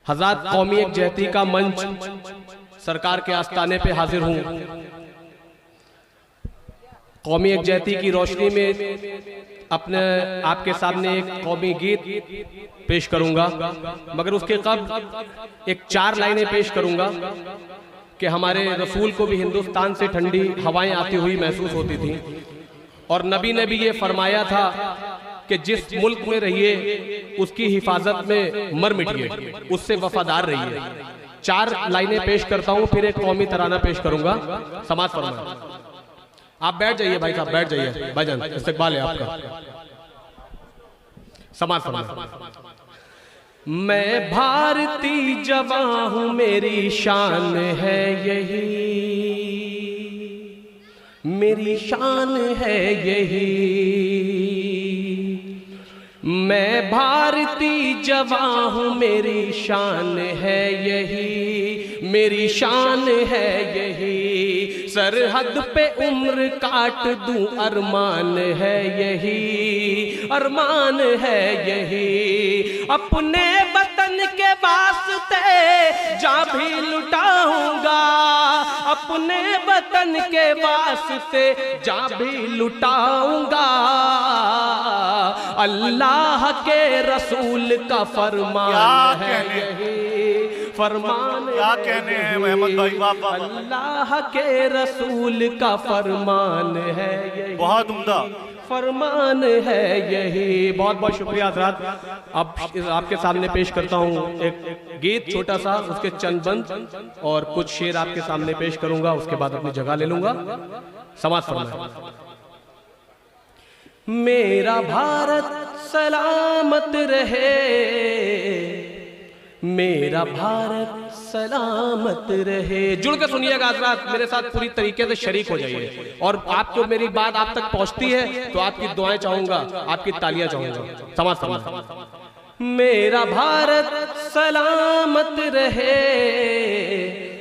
हज़रत कौमी यकजहती का मंच सरकार के आस्ताने पे हाजिर हूँ। कौमी यकजहती की रोशनी में अपने आपके सामने एक कौमी गीत पेश करूंगा, मगर उसके कब्ल एक 4 लाइनें पेश करूंगा कि हमारे रसूल को भी हिंदुस्तान से ठंडी हवाएं आती हुई महसूस होती थी और नबी ने भी ये फरमाया था कि जिस मुल्क में रहिए उसकी हिफाजत में मर मिटिए, उससे वफादार रहिए। 4 लाइनें पेश करता हूं, फिर एक कौमी तराना पेश करूंगा। समाज फरमाए। आप बैठ जाइए भाई साहब, बैठ जाइए भाईजान, इस्तकबाल है आपका। समाज फरमाए। मैं भारतीय जवां हूं, मेरी शान है यही, मेरी शान है यही। मैं भारतीय जवां हूं, मेरी शान है यही, मेरी शान है यही। सरहद पे उम्र काट दूं, अरमान है यही, अरमान है यही। अपने वतन के वास्ते जान भी लुटाऊंगा, अपने वतन के वास्ते जान भी लुटाऊंगा। अल्लाह के रसूल का फरमान है यही, फरमान क्या कहने हैं मोहम्मद भाई, वाह। अल्लाह के रसूल का फरमान है यही, बहुत उम्दा फरमान है यही। बहुत बहुत शुक्रिया हज़रात। अब आपके सामने पेश करता हूँ एक गीत छोटा सा, उसके चंद बंद और कुछ शेर आपके सामने पेश करूंगा, उसके बाद अपनी जगह ले लूंगा। समाज फरमाए। मेरा भारत सलामत रहे, मेरा भारत सलामत रहे। जुड़ के सुनिएगा हज़रात, मेरे साथ पूरी तरीके से शरीक हो जाइए और आपको मेरी बात आप तक पहुंचती है तो आपकी दुआएं चाहूंगा, आपकी तालियां चाहूंगा। समाज फरमाए। मेरा भारत सलामत रहे,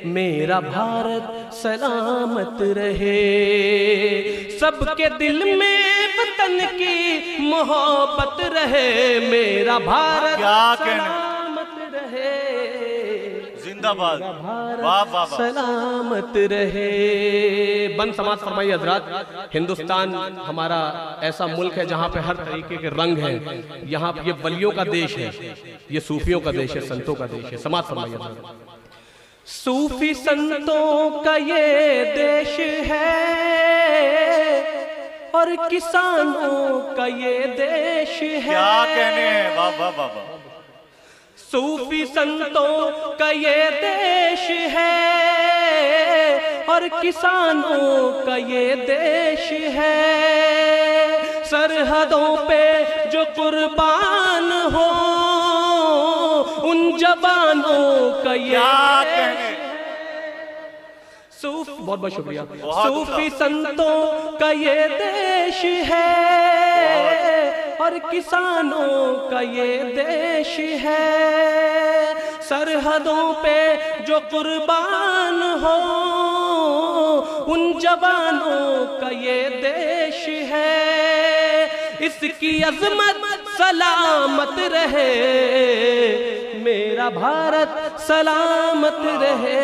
मेरा भारत सलामत रहे। सबके दिल में वतन की मोहब्बत रहे, मेरा भारत सलामत रहे, जिंदाबाद, वाह वाह, सलामत रहे। बंद समाज फरमाइए हज़रात। हिंदुस्तान हमारा ऐसा मुल्क है जहाँ पे हर तरीके के रंग हैं। यहाँ ये वलियों का देश है, ये सूफियों का देश है, संतों का देश है। समाज फरमाइए हज़रात। सूफी संतों का ये देश है और किसानों का ये देश है। क्या कहने हैं, वाह वाह वाह। सूफी संतों का ये देश है और किसानों का ये देश है। सरहदों पे जो कुर्बान हो उन जवानों का ये बहुत बहुत शुक्रिया। सूफी संतों का ये देश है और किसानों का ये देश है। सरहदों पे जो कुर्बान हो उन जवानों का ये देश है। इसकी अजमत सलामत रहे, मेरा भारत सलामत रहे,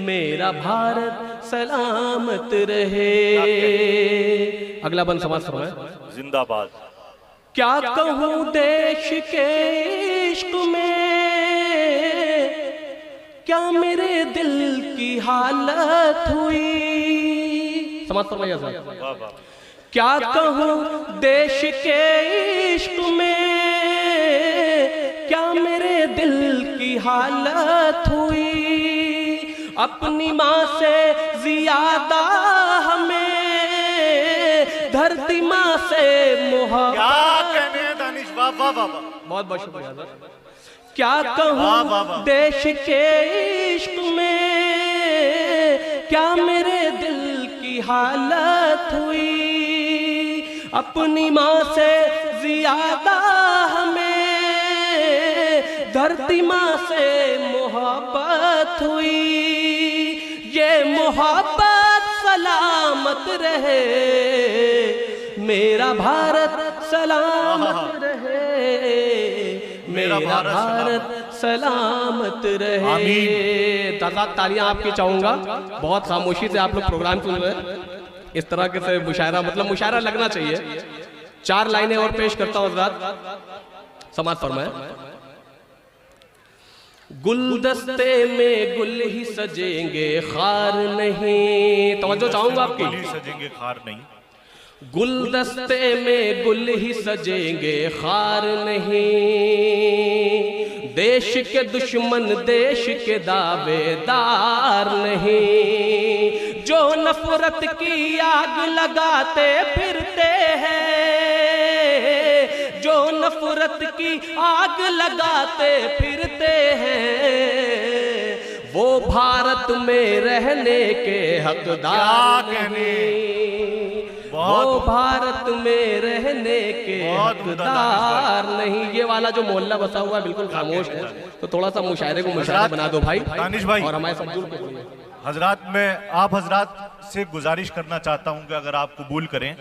मेरा भारत सलामत रहे। अगला बंद समाज फरमाए। जिंदाबाद। क्या कहूँ देश के इश्क में, क्या मेरे दिल की हालत हुई। समाज फरमाइए। क्या कहूँ देश के इश्क में, क्या मेरे दिल की हालत हुई। अपनी माँ से ज्यादा हमें धरती माँ से मोहब्बत। बहुत बहुत शुक्रिया। क्या कहूँ देश के इश्क में, क्या मेरे दिल की हालत हुई। अपनी माँ से ज्यादा हमें धरती माँ से मोहब्बत हुई। ये मोहब्बत सलामत रहे, मेरा भारत सलामत रहे, मेरा भारत सलामत रहे। तालियां आपकी चाहूंगा, बहुत खामोशी से आप लोग प्रोग्राम सुन रहे हैं। इस तरह के से मुशायरा, मतलब मुशायरा लगना चाहिए। 4 लाइनें और पेश करता हूं हज़रात, समाअत फरमाएं। गुलदस्ते में गुल ही सजेंगे खार नहीं, तवज्जो चाहूंगा आपकी, गुल ही सजेंगे खार नहीं। गुलदस्ते में गुल ही सजेंगे खार नहीं, देश के दुश्मन देश के दावेदार नहीं, जो नफरत की आग लगाते फिरते हैं, जो नफरत की आग लगाते फिरते हैं, वो भारत में रहने के हकदार नहीं, वो भारत में रहने के हकदार नहीं। ये वाला जो मोहल्ला बसा हुआ है बिल्कुल खामोश है, तो थोड़ा सा मुशायरे को मुशायरा बना दो भाई दानिश भाई, और हमारे सब को बोलिए। हजरात, मैं आप हजरात से गुजारिश करना चाहता हूं कि अगर आप कबूल करें,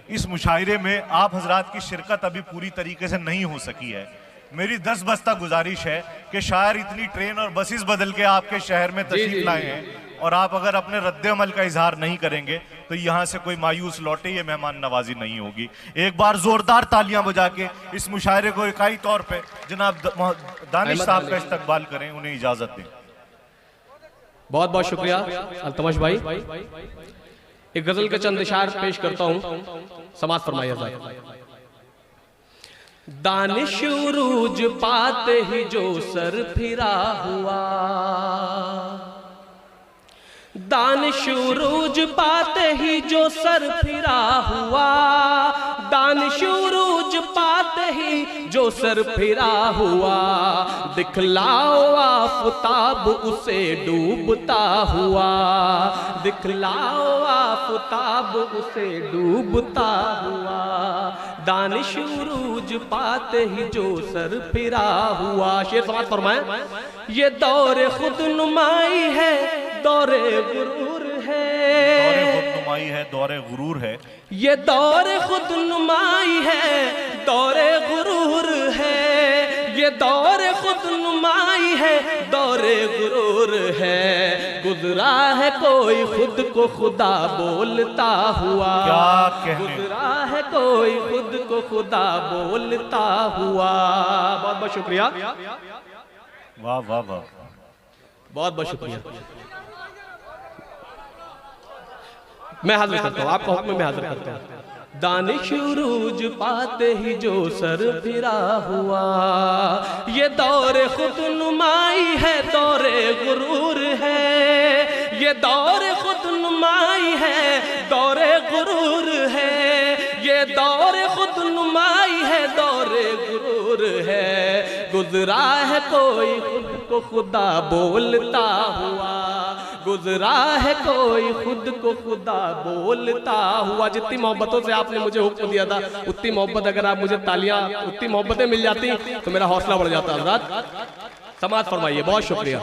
इस मुशायरे में आप हजरात की शिरकत अभी पूरी तरीके से नहीं हो सकी है। मेरी 10 बस्ता गुजारिश है कि शायर इतनी ट्रेन और बसेस बदल के आपके शहर में तशरीफ लाए हैं, और आप अगर अपने रद्द अमल का इजहार नहीं करेंगे तो यहाँ से कोई मायूस लौटे, ये मेहमान नवाजी नहीं होगी। एक बार जोरदार तालियां बजा के इस मुशायरे को इकाई तौर पे जनाब दानिश साहब का इस्तकबाल करें, उन्हें इजाजत दें। बहुत बहुत शुक्रिया अल्तमश भाई। एक गजल के चंद इशार पेश करता हूं, समाअत फरमाइए। दानिश उरूज पाते ही जो सर फिरा हुआ, दानिश उरूज पाते ही जो सर फिरा हुआ, दानिश उरूज पाते ही जो सर फिरा हुआ, दिखलाओ आफताब उसे डूबता हुआ, दिखलाओ आफताब उसे डूबता हुआ, दानिश उरूज पाते ही जो सर फिरा हुआ। शेर समाअत फरमाएं। ये दौरे खुद नुमाई है, दौरे गुरूर है, दौरे खुद नुमाई है, दौरे गुरूर है, ये दौरे खुद नुमाई है, दौरे गुरूर है, ये दौरे खुद नुमाई है, दौरे गुरूर है, गुजरा है कोई खुद को खुदा बोलता हुआ, गुजरा है कोई खुद को खुदा बोलता हुआ। बहुत बहुत शुक्रिया, वाह वाह वाह, बहुत बहुत शुक्रिया। मैं हाजिर करता हूँ, आपका हुक्म में हाजिर करता हूँ। दानिश उरूज पाते ही जो सर फिरा हुआ, ये दौरे खुद नुमाई है, दौरे गुरूर है, ये दौरे खुद नुमाई है, दौरे गुरूर है, ये दौरे खुद नुमाई है, दौरे गुरूर है, गुजरा है कोई खुद को खुदा बोलता हुआ, गुजरा है कोई खुद को खुदा बोलता हुआ। जितनी मोहब्बतों से आपने मुझे हुक्म दिया था, उतनी मोहब्बत अगर आप मुझे तालियां, उतनी मोहब्बतें मिल जाती तो मेरा हौसला बढ़ जाता। हज़रात समाअत फरमाइए, बहुत शुक्रिया।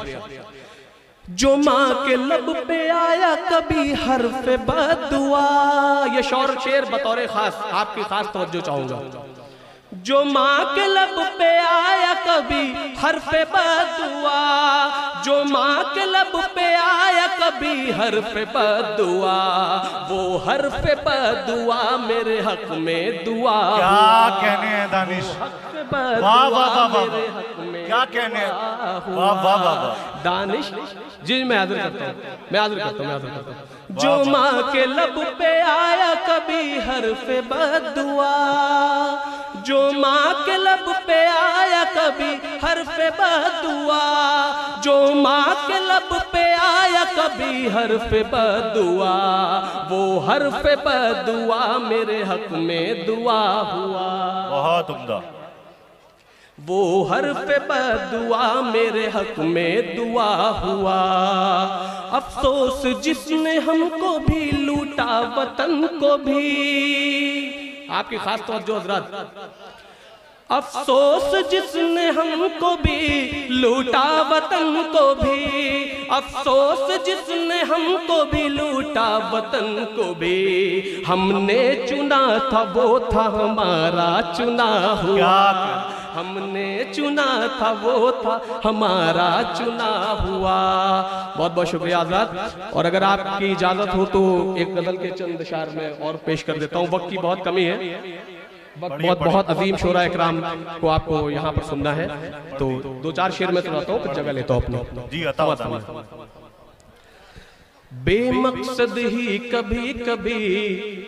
जो माँ के लब पे आया कभी हर्फ बदुआ, ये शेर बतौर खास आपकी खास तवज्जो चाहूंगा। जो माँ के लब पे आया कभी हर्फ बदुआ, जो माँ के लब पे आया कभी हर्फ बदुआ, वो हर्फ बदुआ मेरे हक में दुआ। क्या कहने हैं दानिश, वाह वाह वाह वाह, क्या कहने हैं, वाह वाह वाह दानिश जी। मैं हाजिर करता हूँ, मैं हाजिर करता हूँ, मैं हाजिर करता हूँ। जो माँ के लब पे आया कभी हर्फ बदुआ, जो माँ के लब पे आया कभी हर्फ बदुआ, जो माँ के लब पे आया कभी हर्फ बदुआ, वो हर्फ बदुआ मेरे हक में दुआ हुआ। बहुत उम्दा, वो हर्फ बदुआ मेरे हक में दुआ हुआ। अफसोस जिसने हमको भी लूटा वतन को भी, आपकी खास तवज्जो हज़रात। अफसोस जिसने हमको भी लूटा वतन को भी, अफसोस जिसने हमको भी लूटा वतन को भी, हमने चुना था वो था हमारा चुना हुआ, हमने चुना था वो था हमारा चुना हुआ। बहुत बहुत शुक्रिया आजाद। और अगर आपकी इजाजत हो तो एक गजल के चंद अशार में और पेश कर देता हूँ, वक्त की बहुत कमी है। बहुत बहुत अजीम शोरा इकराम को आपको यहाँ पर सुनना है, तो दो चार शेर में सुनाता हूँ, फिर जगह लेता हूँ अपनी। जी अता। बेमकसद ही कभी कभी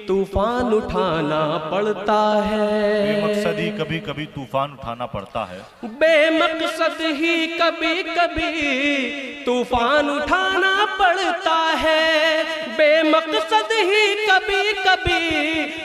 तूफान उठाना पड़ता है, बेमकसद ही कभी कभी तूफान उठाना पड़ता है, बेमकसद ही कभी कभी तूफान उठाना पड़ता है, बेमकसद ही कभी कभी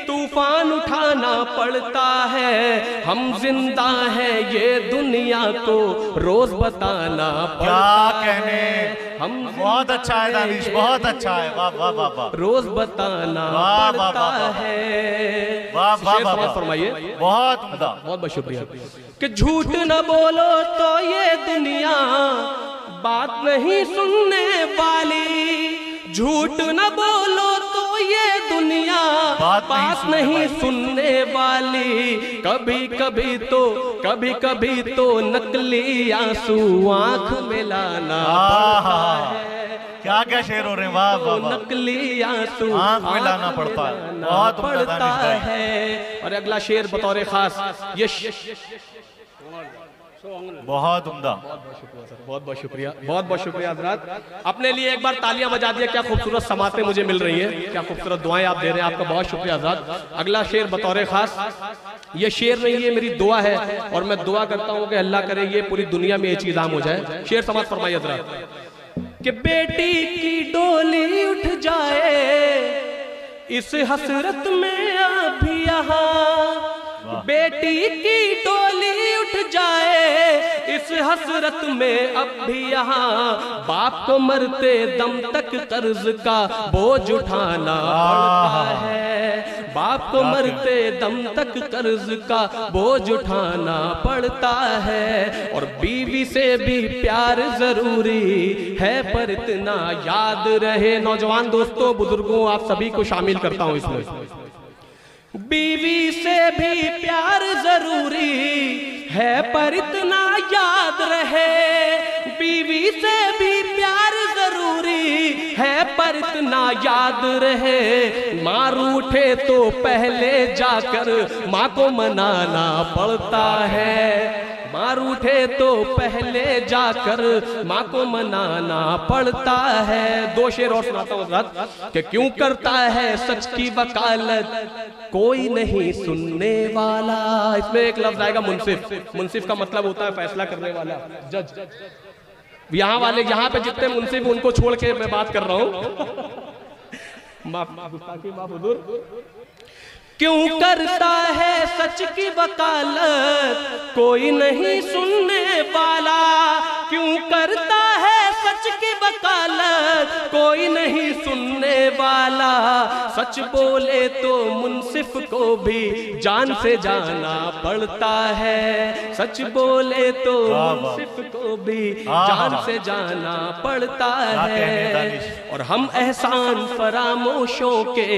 तूफान उठाना पड़ता है। हम जिंदा हैं ये दुनिया को रोज बताना पड़ता है। हम बहुत अच्छा है दानिश, बहुत अच्छा है, वाह वाह वाह वाह, रोज बताना पड़ता है। वाह वाह वाह, फरमाइए। बहुत उम्दा, बहुत बहुत शुक्रिया। कि झूठ न बोलो तो ये दुनिया बात नहीं सुनने वाली, झूठ न बोलो तो ये दुनिया बात नहीं सुनने वाली। कभी कभी तो नकली आंसू आंख में लाना पड़ता है। क्या क्या शेर हो रहे हैं, वाह वाह वाह, नकली आंसू आंख में लाना पड़ता है, बहुत पड़ता है। और अगला शेर बतौर खास ये बहुत उम्दा, बहुत बहुत शुक्रिया, बहुत बहुत शुक्रिया हज़रात। अपने लिए एक बार तालियां बजा दिया। क्या खूबसूरत समातें मुझे मिल रही हैं, क्या खूबसूरत दुआएं आप दे रहे हैं, आपका बहुत शुक्रिया हज़रात। अगला शेर बतौर खास, ये शेर नहीं, ये मेरी दुआ है और मैं दुआ करता हूँ कि अल्लाह करे ये पूरी दुनिया में ये चीज आम हो जाए। शेर समात फरमाइए हज़रात कि बेटी की डोली उठ जाए इस हसरत में अभी यहाँ, बेटी की डोली उठ जाए इस हसरत में अब भी यहाँ। बाप को मरते दम तक कर्ज का बोझ उठाना पड़ता है, बाप को मरते दम तक कर्ज का बोझ उठाना पड़ता है। और बीवी से भी प्यार जरूरी है पर इतना याद रहे। नौजवान दोस्तों, बुजुर्गों, आप सभी को शामिल करता हूँ इसमें। बीवी से भी प्यार जरूरी है पर इतना याद रहे, बीवी से भी प्यार जरूरी है पर इतना याद रहे। माँ रूठे तो पहले जाकर माँ को मनाना पड़ता है, माँ रूठे तो पहले जाकर माँ को मनाना पड़ता है। दो शेर और सुनाता हूँ हज़रात कि क्यों करता है सच की वकालत कोई नहीं सुनने वाला। इसमें एक लफ्ज आएगा मुंसिफ। मुंसिफ का मतलब होता है फैसला करने वाला, जज। यहाँ वाले, यहाँ पे जितने मुंसिफ उनको छोड़ के मैं बात कर रहा हूँ। क्यों करता है सच की वकालत कोई नहीं सुनने वाला, क्यों करता है सच की वकालत कोई नहीं सुनने वाला। सच बोले तो मुंसिफ को भी जान से जाना पड़ता है, सच बोले तो मुंसिफ को भी जान से जाना पड़ता है। और हम एहसान फरामोशों के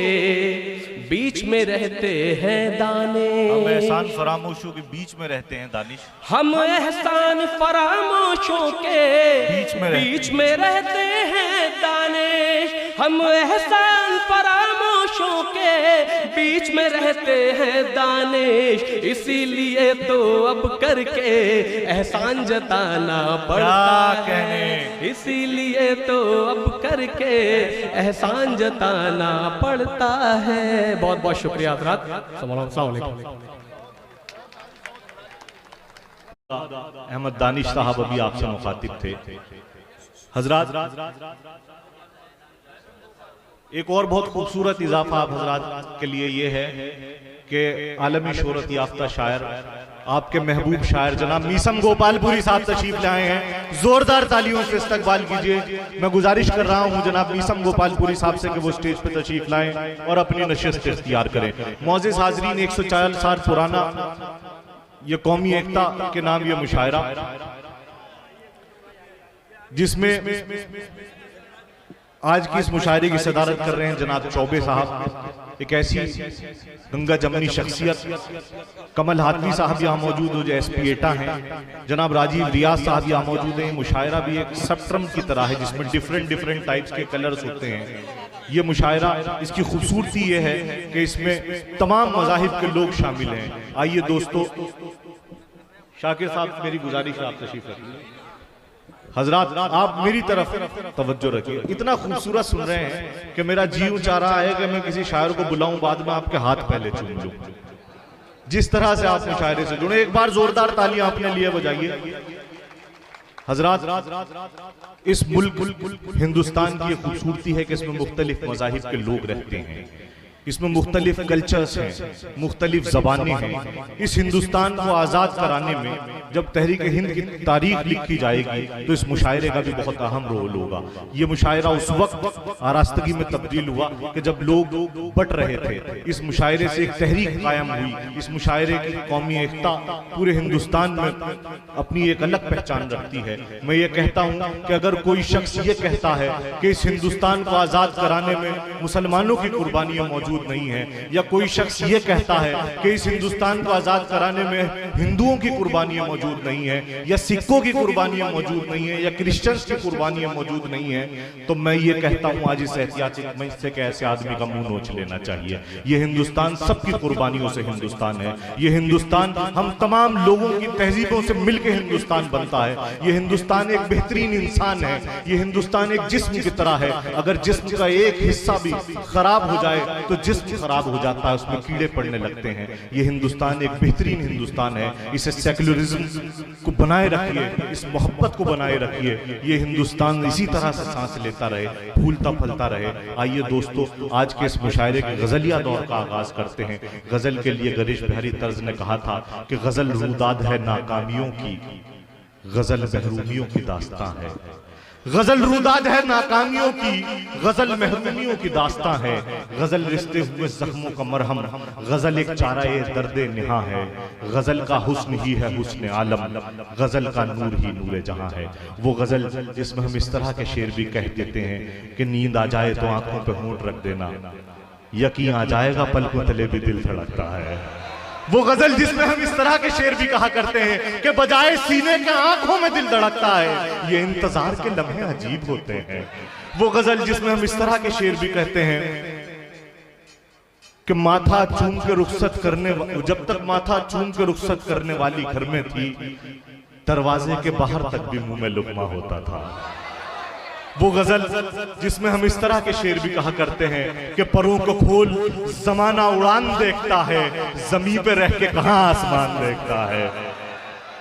बीच में रहते हैं दाने, हम एहसान फरामोशों के बीच में रहते हैं दानिश, हम एहसान फरामोशों के बीच में रहते हैं दानिश, हम एहसान फरामोशों के बीच में रहते हैं दानिश। इसीलिए तो अब करके एहसान जताना पड़ता है, इसीलिए तो अब करके एहसान जताना पड़ता है। बहुत बहुत शुक्रिया हज़रात। अहमद दानिश साहब अभी आपसे मुखातिब थे। हजरात, एक और बहुत खूबसूरत इजाफा आप हजरात के लिए ये है कि आलमी शोहरत याफ्ता शायर, आपके महबूब शायर जनाब मीसम गोपालपुरी साहब तशरीफ लाए हैं। जोरदार तालियों से इस्तकबाल कीजिए। मैं गुजारिश कर रहा हूं जनाब मीसम गोपालपुरी साहब से कि वो स्टेज पे तशरीफ लाएं और अपनी नशिस्त इख्तियार करें। मौजूद हाजरीन, 140 साल पुराना ये कौमी एकता के नाम ये मुशायरा, जिसमें आज की इस मुशायरे की सदारत कर रहे हैं जनाब चौबे साहब। एक ऐसी गंगा जमनी शख्सियत कमल हाथमी साहब यहाँ मौजूद हो जो SP एटा हैं, जनाब राजीव रियाज साहब यहाँ मौजूद हैं। मुशायरा भी एक स्पेक्ट्रम की तरह है जिसमें डिफरेंट टाइप्स के कलर्स होते हैं। ये मुशायरा, इसकी खूबसूरती ये है कि इसमें तमाम मज़ाहिब के लोग शामिल हैं। आइए दोस्तों, शाकिर साहब मेरी गुजारिश है आप तशरीफ रखिए। हजरात आप मेरी तरफ तवज्जो रखिए। इतना खूबसूरत सुन रहे हैं कि मेरा जीव चाह रहा है कि मैं किसी शायर को बुलाऊं, बाद में आपके हाथ पहले चूम लूं। जिस तरह से आप मुशायरे से जुड़े, एक बार जोरदार तालियां अपने लिए बजाइए। हजरात, इस मुल्क हिंदुस्तान की खूबसूरती है कि इसमें मुख्तलिफ मज़ाहिब के लोग रहते हैं, इसमें मुख्तलिफ कल्चर्स हैं, मुख्तलिफ ज़बानें हैं। इस हिंदुस्तान को आज़ाद कराने में जब तहरीक हिंद की तारीख लिखी जाएगी तो इस मुशायरे का भी बहुत अहम रोल होगा। ये मुशायरा उस वक्त आरास्तगी में तब्दील हुआ कि जब लोग बट रहे थे। इस मुशायरे से एक तहरीक कायम हुई। इस मुशायरे की कौमी एकता पूरे हिंदुस्तान में अपनी एक अलग पहचान रखती है। मैं ये कहता हूँ कि अगर कोई शख्स ये कहता है कि इस हिंदुस्तान को आज़ाद कराने में मुसलमानों की कुर्बानियाँ मौजूद नहीं है, या कोई शख्स ये कहता है कि इस हिंदुस्तान को आज़ाद कराने में हिंदुओं की कुर्बानियाँ मौजूद नहीं है, या सिखों की कुर्बानियां मौजूद नहीं है, या क्रिश्चियंस की कुर्बानियां मौजूद नहीं है, तो मैं ये कहता हूं आज इस ऐतिहासिक मंच से कि ऐसे आदमी का मुंह नोच लेना चाहिए। ये हिंदुस्तान सबकी कुर्बानियों से हिंदुस्तान है। ये हिंदुस्तान हम तमाम लोगों की तहजीबों से मिलकर हिंदुस्तान बनता है। ये हिंदुस्तान एक बेहतरीन इंसान है। ये हिंदुस्तान एक जिस्म की तरह है। अगर जिस्म का एक हिस्सा भी खराब हो जाए तो जिस्म खराब हो जाता है, उसमें कीड़े पड़ने लगते हैं। ये हिंदुस्तान एक बेहतरीन हिंदुस्तान है। इसे सेकुलरिज्म को बनाए रखिए, इस मोहब्बत को बनाए रखिए। ये हिंदुस्तान इसी तरह से सांस लेता रहे, फूलता फलता रहे। आइए दोस्तों, आज के इस मुशायरे के गजलिया दौर का आगाज करते हैं। गजल के लिए गरीश बिहारी तर्ज ने कहा था कि गजल रूदाद है नाकामियों की, गजल महरूमियों की दास्तां है। गजल रूदाद है नाकामियों की, गजल महरूमियों की दास्तां है। गजल रिश्ते हुए जख्मों का मरहम, गजल एक चाराए दर्दे निहा है। गजल का हुस्न ही है हुस्न आलम, गजल का नूर ही नूर जहां है। वो गजल जिसमें हम इस तरह के शेर भी कह देते हैं कि नींद आ जाए तो आंखों पे होंठ रख देना, यकीन आ जाएगा पलकों तले भी दिल धड़कता है। वो गजल जिसमें हम इस तरह के शेर भी कहा करते हैं कि बजाए सीने के आंखों में दिल धड़कता है, ये इंतजार के लम्हे अजीब होते हैं। वो गजल जिसमें हम इस तरह के शेर भी कहते हैं कि माथा चूम के रुखसत करने, जब तक माथा चूम के रुखसत करने वाली घर में थी, दरवाजे के बाहर तक भी मुंह में लुकमा होता था। वो गजल जिसमें हम इस तरह के शेर भी कहा करते हैं कि परों को खोल जमाना उड़ान देखता है, जमीन पे रह के कहां आसमान देखता है।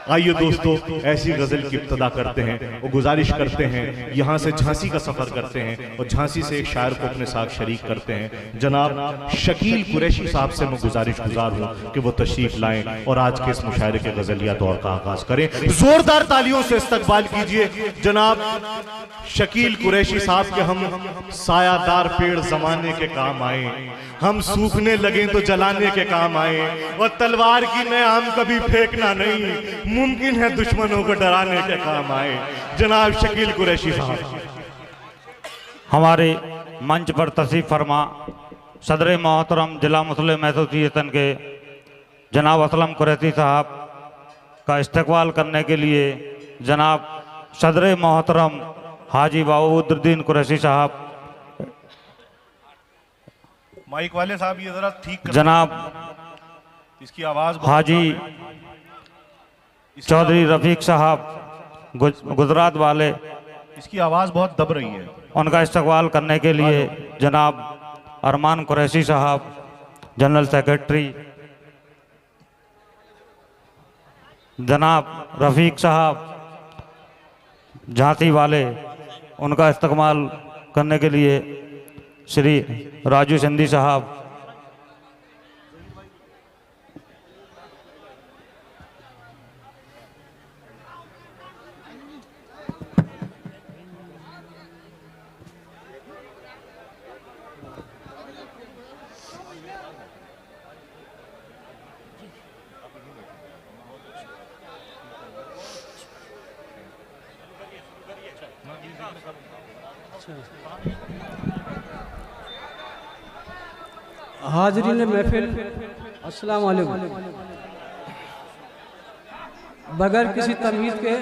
आइए दोस्तों, ऐसी गजल की इब्तिदा करते हैं और गुजारिश करते हैं, यहाँ से झांसी का सफर करते हैं और झांसी से एक शायर को अपने साथ शरीक करते हैं। जनाब शकील कुरैशी साहब से मैं गुजारिश गुजार हूँ कि वो तशरीफ लाएं और आज के इस मुशायरे के गजलिया दौर का आगाज करें। जोरदार तालियों से इस्तकबाल कीजिए जनाब शकील कुरैशी साहब के। हम सायादार पेड़ जमाने के काम आए, हम सूखने लगे तो जलाने के काम आए, और तलवार की नए आम कभी फेंकना नहीं, मुमकिन है दुश्मनों को डराने के काम आए। जनाब शकील कुरैशी साहब हमारे मंच पर तशरीफ फरमा सदर मोहतरम जिला मुस्लिम एसोसिएशन के जनाब असलम कुरैशी साहब का इस्तकबाल करने के लिए जनाब सदर मोहतरम हाजी बाबूद्दीन कुरैशी साहब, माइक वाले साहब ये जरा ठीक कर, जनाब इसकी आवाज हाजी चौधरी रफीक साहब गुजरात वाले, इसकी आवाज बहुत दब रही है। उनका इस्तकबाल करने के लिए जनाब अरमान कुरैशी साहब जनरल सेक्रेटरी, जनाब रफीक साहब झांसी वाले, उनका इस्तकबाल करने के लिए श्री राजू सिंधी साहब, हाजरीन महफिल, अस्सलाम वालेकुम। बगैर किसी तमीज़ के